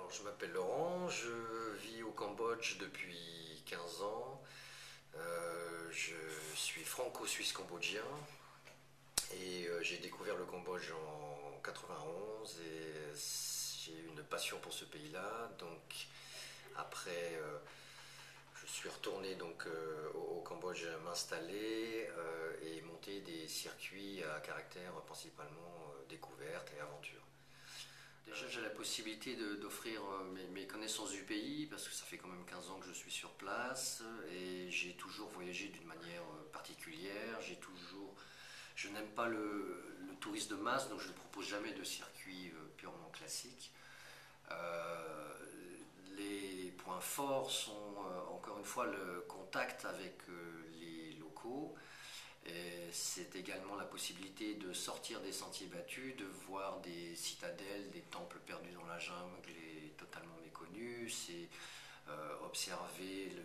Alors, je m'appelle Laurent, je vis au Cambodge depuis 15 ans. Je suis franco-suisse cambodgien et j'ai découvert le Cambodge en 91 et j'ai une passion pour ce pays-là. Donc, après, je suis retourné au Cambodge m'installer et monter des circuits à caractère principalement découverte et aventure. Déjà, j'ai la possibilité d'offrir mes connaissances du pays parce que ça fait quand même 15 ans que je suis sur place et j'ai toujours voyagé d'une manière particulière. Je n'aime pas le tourisme de masse, donc je ne propose jamais de circuit purement classique. Euh, les points forts sont encore une fois le contact avec les locaux. C'est également la possibilité de sortir des sentiers battus, de voir des citadelles, des temples perdus dans la jungle et totalement méconnus. C'est observer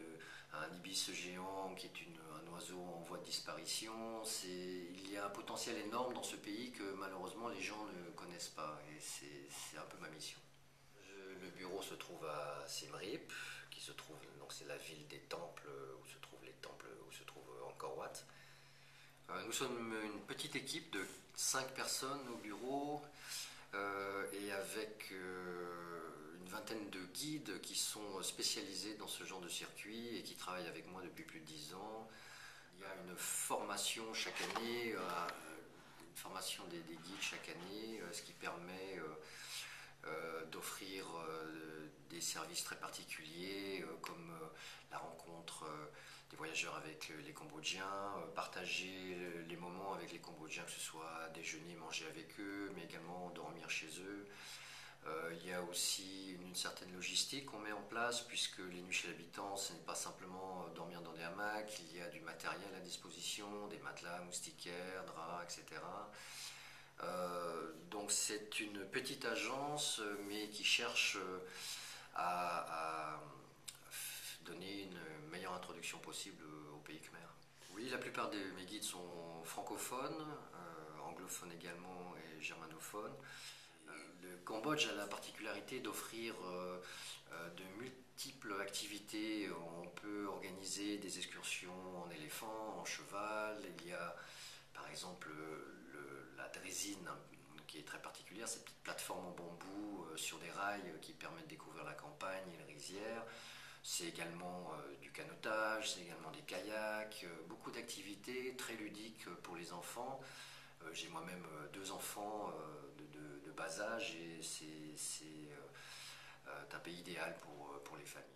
un ibis géant qui est un oiseau en voie de disparition. Il y a un potentiel énorme dans ce pays que malheureusement les gens ne connaissent pas et c'est un peu ma mission. Le bureau se trouve à Siem Reap, donc c'est la ville des temples où se trouvent les temples, où se trouve Angkor Wat. Nous sommes une petite équipe de 5 personnes au bureau et avec une vingtaine de guides qui sont spécialisés dans ce genre de circuit et qui travaillent avec moi depuis plus de 10 ans. Il y a une formation chaque année, une formation des guides chaque année, ce qui permet d'offrir des services très particuliers comme la rencontre des voyageurs avec les Cambodgiens, partager les moments avec les Cambodgiens, que ce soit déjeuner, manger avec eux, mais également dormir chez eux. Il y a aussi une certaine logistique qu'on met en place puisque les nuits chez l'habitant, ce n'est pas simplement dormir dans des hamacs, il y a du matériel à disposition, des matelas, moustiquaires, draps, etc. Donc c'est une petite agence mais qui cherche à donner une meilleure introduction possible au pays khmer. Oui, la plupart de mes guides sont francophones, anglophones également et germanophones. Le Cambodge a la particularité d'offrir de multiples activités. On peut organiser des excursions en éléphant, en cheval. Il y a par exemple la drésine qui est très particulière, cette petite plateforme en bambou sur des rails qui permettent de découvrir la campagne et les rizières. C'est également du canotage, c'est également des kayaks, beaucoup d'activités très ludiques pour les enfants. J'ai moi-même 2 enfants de bas âge et c'est un pays idéal pour les familles.